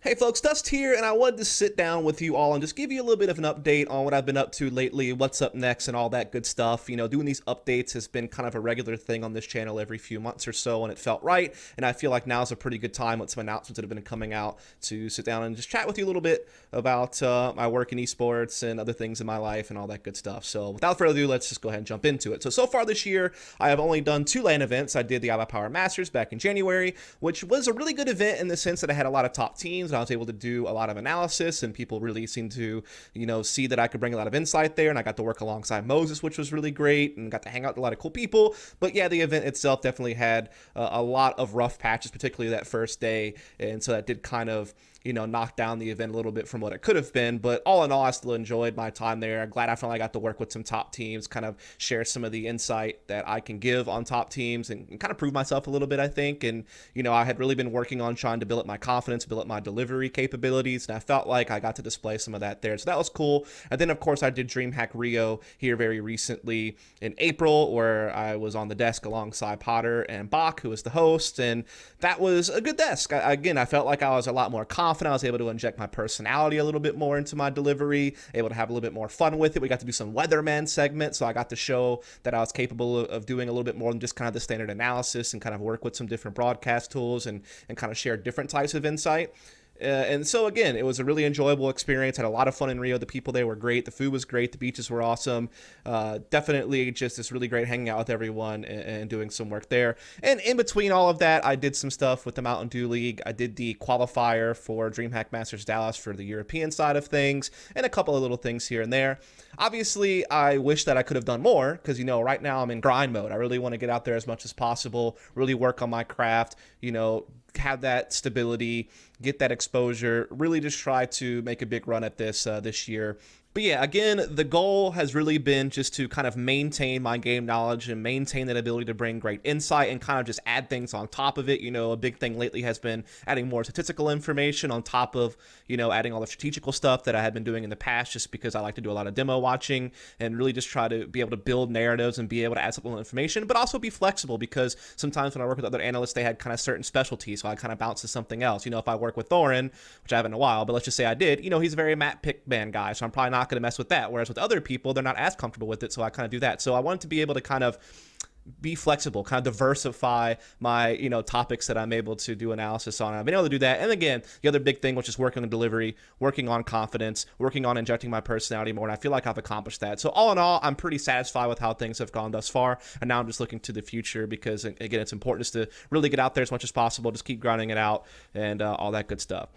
Hey folks, Dust here, and I wanted to sit down with you all and just give you a little bit of an update on what I've been up to lately, what's up next, and all that good stuff. Doing these updates has been kind of a regular thing on this channel every few months or so, and it felt right, and I feel like now's a pretty good time with some announcements that have been coming out to sit down and just chat with you a little bit about my work in esports and other things in my life and all that good stuff. So without further ado, let's just go ahead and jump into it. So far this year, I have only done 2 LAN events. I did the iBuyPower Masters back in January, which was a really good event in the sense that I had a lot of top teams, and I was able to do a lot of analysis, and people really seemed to, see that I could bring a lot of insight there, and I got to work alongside Moses, which was really great, and got to hang out with a lot of cool people. But yeah, the event itself definitely had a lot of rough patches, particularly that first day, and so that did kind of knock down the event a little bit from what it could have been. But all in all, I still enjoyed my time there. I'm glad I finally got to work with some top teams, kind of share some of the insight that I can give on top teams and kind of prove myself a little bit, I think. And, I had really been working on trying to build up my confidence, build up my delivery capabilities, and I felt like I got to display some of that there. So that was cool. And then, of course, I did DreamHack Rio here very recently in April, where I was on the desk alongside Potter and Bach, who was the host, and that was a good desk. I felt like I was a lot more confident. I was able to inject my personality a little bit more into my delivery, able to have a little bit more fun with it. We got to do some weatherman segments, so I got to show that I was capable of doing a little bit more than just kind of the standard analysis and kind of work with some different broadcast tools and kind of share different types of insight. And so again, it was a really enjoyable experience. Had a lot of fun in Rio. The people there were great. The food was great. The beaches were awesome. Definitely just this really great hanging out with everyone and doing some work there. And in between all of that, I did some stuff with the Mountain Dew League. I did the qualifier for DreamHack Masters Dallas for the European side of things, and a couple of little things here and there. Obviously, I wish that I could have done more because, right now I'm in grind mode. I really want to get out there as much as possible, really work on my craft, have that stability, get that exposure, really just try to make a big run at this this year. But yeah, again, the goal has really been just to kind of maintain my game knowledge and maintain that ability to bring great insight and kind of just add things on top of it. A big thing lately has been adding more statistical information on top of, adding all the strategical stuff that I had been doing in the past, just because I like to do a lot of demo watching and really just try to be able to build narratives and be able to add supplemental information, but also be flexible, because sometimes when I work with other analysts, they had kind of certain specialties, so I kind of bounce to something else. If I work with Thorin, which I haven't in a while, but let's just say I did, he's a very map pick man guy, so I'm probably not going to mess with that. Whereas with other people, they're not as comfortable with it, so I kind of do that. So I wanted to be able to kind of be flexible, kind of diversify my, topics that I'm able to do analysis on. I've been able to do that. And again, the other big thing was just working on delivery, working on confidence, working on injecting my personality more. And I feel like I've accomplished that. So all in all, I'm pretty satisfied with how things have gone thus far. And now I'm just looking to the future because, again, it's important just to really get out there as much as possible, just keep grinding it out and all that good stuff.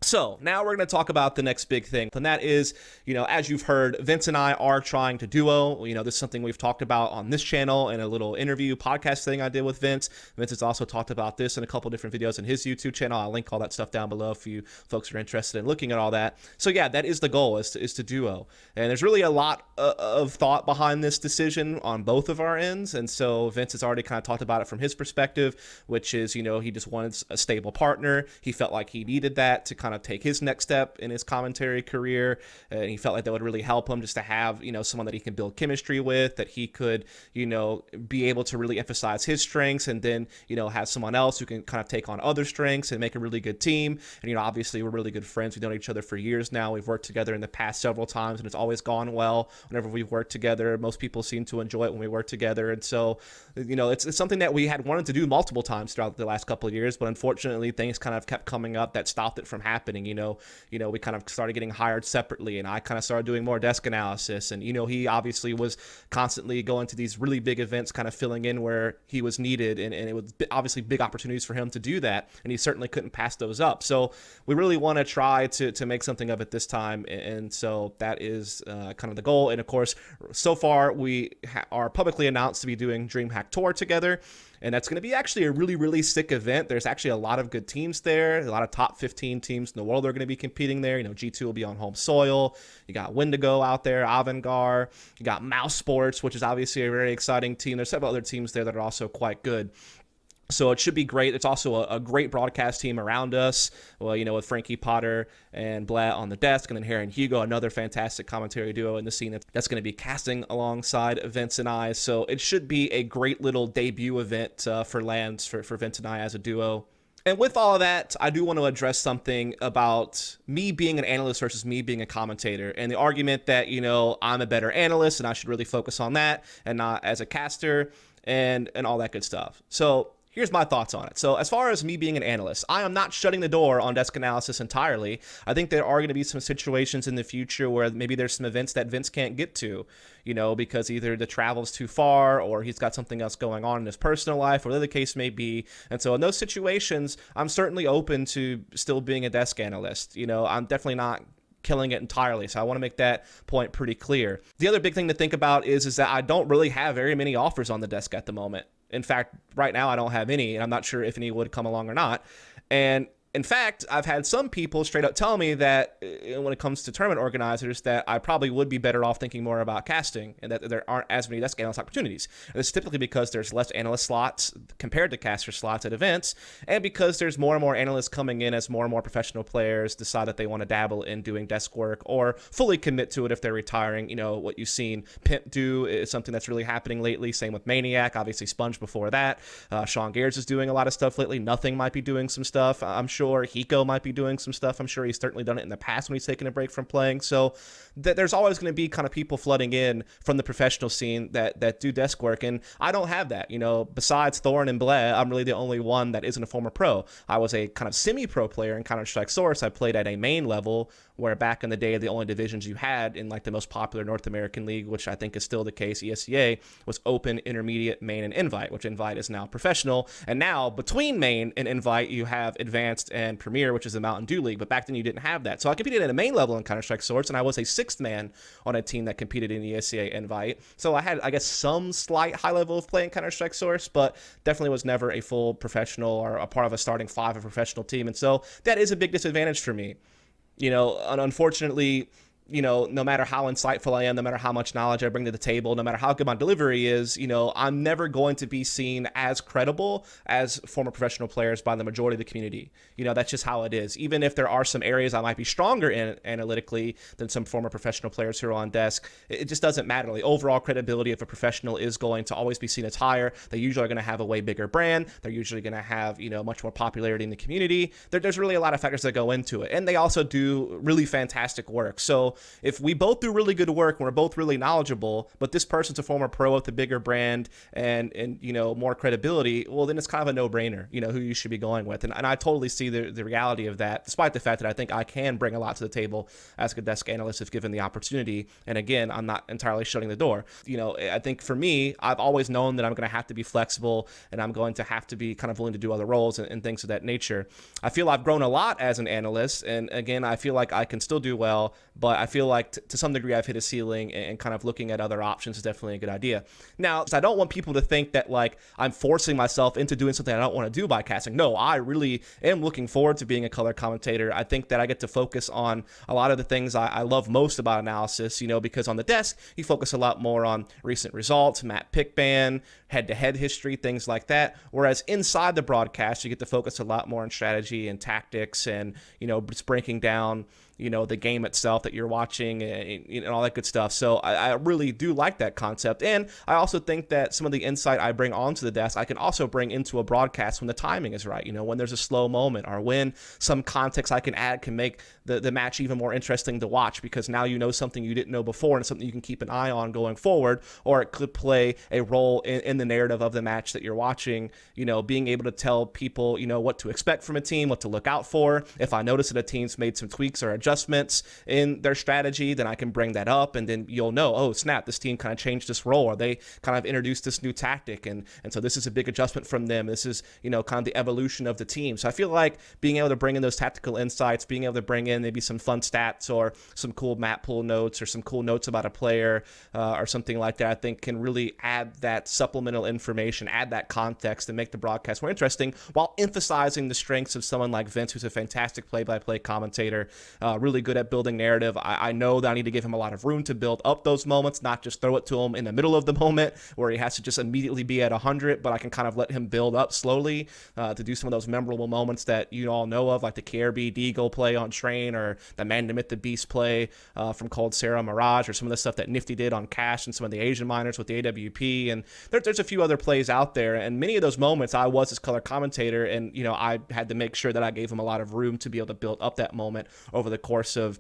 So now we're going to talk about the next big thing, and that is, as you've heard, Vince and I are trying to duo. This is something we've talked about on this channel in a little interview podcast thing I did with Vince. Vince has also talked about this in a couple different videos in his YouTube channel. I'll link all that stuff down below if you folks are interested in looking at all that. So yeah, that is the goal, is to duo. And there's really a lot of thought behind this decision on both of our ends. And so Vince has already kind of talked about it from his perspective, which is, he just wanted a stable partner. He felt like he needed that to kind of take his next step in his commentary career, and he felt like that would really help him just to have someone that he can build chemistry with, that he could be able to really emphasize his strengths, and then have someone else who can kind of take on other strengths and make a really good team. And obviously we're really good friends. We've known each other for years now. We've worked together in the past several times, and it's always gone well whenever we've worked together. Most people seem to enjoy it when we work together, and so it's something that we had wanted to do multiple times throughout the last couple of years, but unfortunately things kind of kept coming up that stopped it from happening. We kind of started getting hired separately, and I kind of started doing more desk analysis, and he obviously was constantly going to these really big events, kind of filling in where he was needed, and it was obviously big opportunities for him to do that, and he certainly couldn't pass those up. So we really want to try to make something of it this time, and so that is kind of the goal. And of course, so far we are publicly announced to be doing DreamHack Tour together, and that's going to be actually a really, really sick event. There's actually a lot of good teams there. A lot of top 15 teams in the world are going to be competing there. G2 will be on home soil. You got Wendigo out there, Avantgarde. You got Mouse Sports, which is obviously a very exciting team. There's several other teams there that are also quite good. So it should be great. It's also a great broadcast team around us. Well, with Frankie Potter and Blatt on the desk, and then Harry and Hugo, another fantastic commentary duo in the scene that's going to be casting alongside Vince and I. So it should be a great little debut event for LANs for Vince and I as a duo. And with all of that, I do want to address something about me being an analyst versus me being a commentator, and the argument that, I'm a better analyst and I should really focus on that and not as a caster and all that good stuff. So here's my thoughts on it. So as far as me being an analyst, I am not shutting the door on desk analysis entirely. I think there are going to be some situations in the future where maybe there's some events that Vince can't get to, because either the travel's too far or he's got something else going on in his personal life, or whatever the case may be. And so in those situations, I'm certainly open to still being a desk analyst. I'm definitely not killing it entirely. So I want to make that point pretty clear. The other big thing to think about is that I don't really have very many offers on the desk at the moment. In fact, right now I don't have any, and I'm not sure if any would come along or not. And in fact, I've had some people straight up tell me that when it comes to tournament organizers, that I probably would be better off thinking more about casting and that there aren't as many desk analyst opportunities. And this is typically because there's less analyst slots compared to caster slots at events, and because there's more and more analysts coming in as more and more professional players decide that they want to dabble in doing desk work or fully commit to it if they're retiring. What you've seen Pimp do is something that's really happening lately. Same with Maniac, obviously Sponge before that. Sean Gears is doing a lot of stuff lately. Nothing might be doing some stuff, I'm sure. Hiko might be doing some stuff. I'm sure he's certainly done it in the past when he's taken a break from playing. So there's always going to be kind of people flooding in from the professional scene that do desk work. And I don't have that. Besides Thorn and Bleh, I'm really the only one that isn't a former pro. I was a kind of semi-pro player in Counter-Strike Source. I played at a main level, where back in the day, the only divisions you had in like the most popular North American league, which I think is still the case, ESEA, was Open, Intermediate, Main, and Invite, which Invite is now professional. And now between Main and Invite, you have Advanced and Premier, which is the Mountain Dew League. But back then you didn't have that. So I competed at a main level in Counter-Strike Source, and I was a sixth man on a team that competed in ESEA Invite. So I had, I guess, some slight high level of play in Counter-Strike Source, but definitely was never a full professional or a part of a starting five of a professional team. And so that is a big disadvantage for me. And unfortunately, no matter how insightful I am, no matter how much knowledge I bring to the table, no matter how good my delivery is, I'm never going to be seen as credible as former professional players by the majority of the community. That's just how it is. Even if there are some areas I might be stronger in analytically than some former professional players who are on desk, it just doesn't matter. The overall credibility of a professional is going to always be seen as higher. They usually are going to have a way bigger brand. They're usually going to have, much more popularity in the community. There's really a lot of factors that go into it. And they also do really fantastic work. So if we both do really good work and we're both really knowledgeable, but this person's a former pro with a bigger brand and more credibility, well, then it's kind of a no-brainer, who you should be going with. And I totally see the reality of that, despite the fact that I think I can bring a lot to the table as a desk analyst if given the opportunity. And again, I'm not entirely shutting the door. I think for me, I've always known that I'm going to have to be flexible and I'm going to have to be kind of willing to do other roles and things of that nature. I feel I've grown a lot as an analyst. And again, I feel like I can still do well, but I feel like to some degree I've hit a ceiling, and kind of looking at other options is definitely a good idea. Now, I don't want people to think that like I'm forcing myself into doing something I don't want to do by casting. No, I really am looking forward to being a color commentator. I think that I get to focus on a lot of the things I love most about analysis, because on the desk, you focus a lot more on recent results, map pick ban, head-to-head history, things like that. Whereas inside the broadcast, you get to focus a lot more on strategy and tactics and, just breaking down the game itself that you're watching and all that good stuff. So I really do like that concept. And I also think that some of the insight I bring onto the desk, I can also bring into a broadcast when the timing is right, when there's a slow moment or when some context I can add can make the match even more interesting to watch, because now something you didn't know before and something you can keep an eye on going forward, or it could play a role in the narrative of the match that you're watching, being able to tell people, what to expect from a team, what to look out for. If I notice that a team's made some tweaks or adjustments in their strategy, then I can bring that up, and then you'll know, oh snap, this team kind of changed this role, or they kind of introduced this new tactic, and so this is a big adjustment from them. This is kind of the evolution of the team. So I feel like being able to bring in those tactical insights, being able to bring in maybe some fun stats or some cool map pool notes or some cool notes about a player or something like that, I think can really add that supplemental information, add that context, and make the broadcast more interesting, while emphasizing the strengths of someone like Vince, who's a fantastic play-by-play commentator, really good at building narrative. I know that I need to give him a lot of room to build up those moments, not just throw it to him in the middle of the moment where he has to just immediately be at 100, but I can kind of let him build up slowly to do some of those memorable moments that you all know of, like the KRB Deagle play on Train, or the Man to Myth the Beast play from Cold Sarah Mirage, or some of the stuff that Nifty did on Cash and some of the Asian miners with the AWP. And there's a few other plays out there. And many of those moments I was his color commentator, and, I had to make sure that I gave him a lot of room to be able to build up that moment over the course of,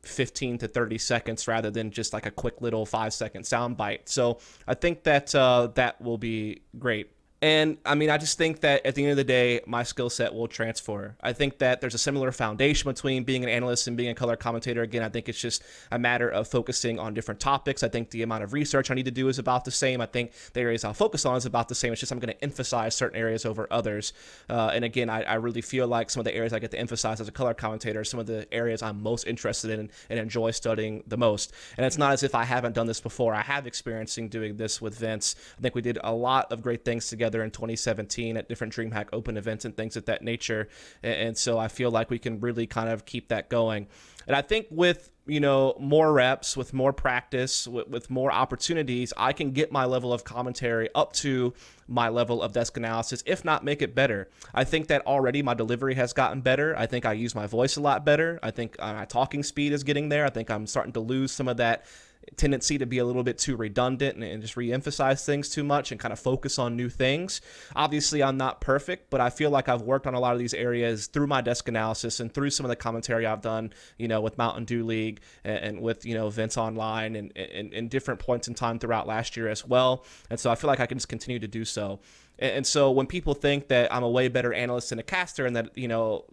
15 to 30 seconds rather than just like a quick little 5-second soundbite. So I think that that will be great. And I mean, I just think that at the end of the day, my skill set will transfer. I think that there's a similar foundation between being an analyst and being a color commentator. Again, I think it's just a matter of focusing on different topics. I think the amount of research I need to do is about the same. I think the areas I'll focus on is about the same. It's just I'm going to emphasize certain areas over others. And again, I really feel like some of the areas I get to emphasize as a color commentator are some of the areas I'm most interested in and enjoy studying the most. And it's not as if I haven't done this before. I have experience in doing this with Vince. I think we did a lot of great things together in 2017 at different DreamHack Open events and things of that nature. And so I feel like we can really kind of keep that going. And I think with, more reps, with more practice, with more opportunities, I can get my level of commentary up to my level of desk analysis, if not make it better. I think that already my delivery has gotten better. I think I use my voice a lot better. I think my talking speed is getting there. I think I'm starting to lose some of that tendency to be a little bit too redundant and just re-emphasize things too much and kind of focus on new things. Obviously, I'm not perfect, but I feel like I've worked on a lot of these areas through my desk analysis and through some of the commentary I've done, with Mountain Dew League and with, Vince Online and different points in time throughout last year as well. And so I feel like I can just continue to do so. And so when people think that I'm a way better analyst than a caster and that,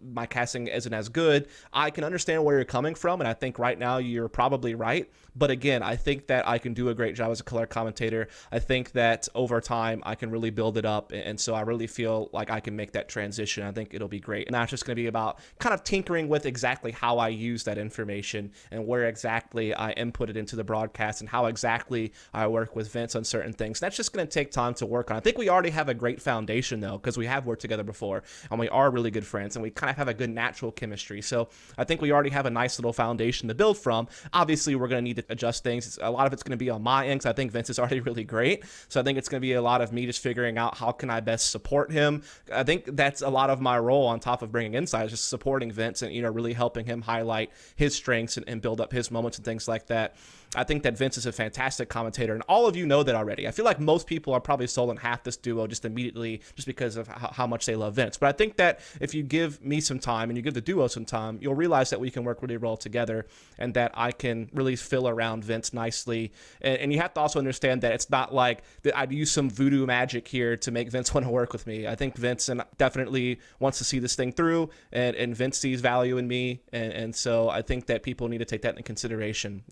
my casting isn't as good, I can understand where you're coming from. And I think right now you're probably right. But again, I think that I can do a great job as a color commentator. I think that over time I can really build it up. And so I really feel like I can make that transition. I think it'll be great. And that's just going to be about kind of tinkering with exactly how I use that information and where exactly I input it into the broadcast and how exactly I work with Vince on certain things. That's just going to take time to work on. I think we already have a great foundation though, because we have worked together before and we are really good friends and we kind of have a good natural chemistry. So I think we already have a nice little foundation to build from. Obviously, we're going to need to adjust things. A lot of it's going to be on my end because I think Vince is already really great. So I think it's going to be a lot of me just figuring out how can I best support him. I think that's a lot of my role on top of bringing insights, just supporting Vince and, really helping him highlight his strengths and build up his moments and things like that. I think that Vince is a fantastic commentator, and all of you know that already. I feel like most people are probably sold on half this duo just immediately just because of how much they love Vince. But I think that if you give me some time and you give the duo some time, you'll realize that we can work really well together and that I can really fill around Vince nicely. And you have to also understand that it's not like that I'd use some voodoo magic here to make Vince want to work with me. I think Vince definitely wants to see this thing through, and Vince sees value in me. And so I think that people need to take that into consideration,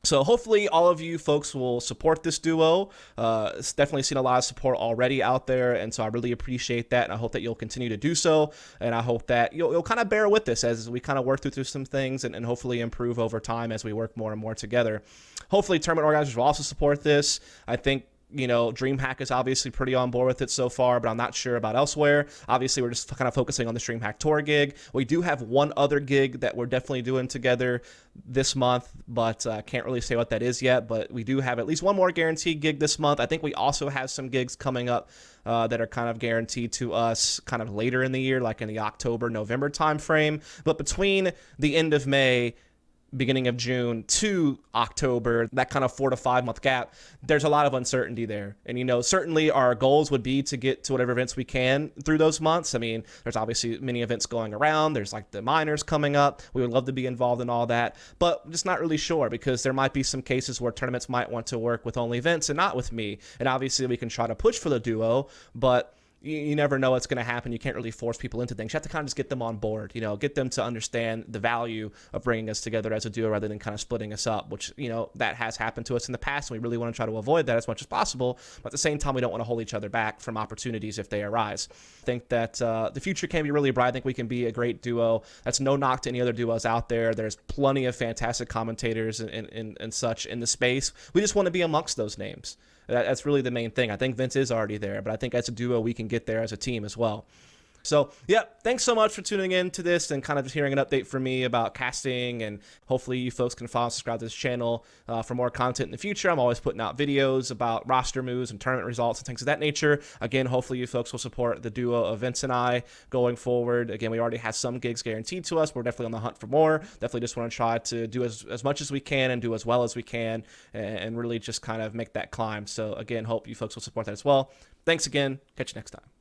So hopefully all of you folks will support this duo. It's definitely seen a lot of support already out there, and so I really appreciate that, and I hope that you'll continue to do so, and I hope that you'll kind of bear with us as we kind of work through some things and hopefully improve over time as we work more and more together. Hopefully tournament organizers will also support this. I think DreamHack is obviously pretty on board with it so far, but I'm not sure about elsewhere. Obviously, we're just kind of focusing on the DreamHack Tour gig. We do have one other gig that we're definitely doing together this month, but can't really say what that is yet. But we do have at least one more guaranteed gig this month. I think we also have some gigs coming up that are kind of guaranteed to us kind of later in the year, like in the October, November timeframe. But between the end of May, beginning of June to October, that kind of 4 to 5 month gap, there's a lot of uncertainty there. And, certainly our goals would be to get to whatever events we can through those months. I mean, there's obviously many events going around. There's like the minors coming up. We would love to be involved in all that, but I'm just not really sure because there might be some cases where tournaments might want to work with only Vince and not with me. And obviously we can try to push for the duo, but you never know what's going to happen. You can't really force people into things. You have to kind of just get them on board, get them to understand the value of bringing us together as a duo rather than kind of splitting us up, which, that has happened to us in the past. And we really want to try to avoid that as much as possible. But at the same time, we don't want to hold each other back from opportunities if they arise. I think that the future can be really bright. I think we can be a great duo. That's no knock to any other duos out there. There's plenty of fantastic commentators and such in the space. We just want to be amongst those names. That's really the main thing. I think Vince is already there, but I think as a duo, we can get there as a team as well. So, yeah, thanks so much for tuning in to this and kind of just hearing an update from me about casting. And hopefully you folks can follow and subscribe to this channel for more content in the future. I'm always putting out videos about roster moves and tournament results and things of that nature. Again, hopefully you folks will support the duo of Vince and I going forward. Again, we already have some gigs guaranteed to us. We're definitely on the hunt for more. Definitely just want to try to do as much as we can and do as well as we can and really just kind of make that climb. So, again, hope you folks will support that as well. Thanks again. Catch you next time.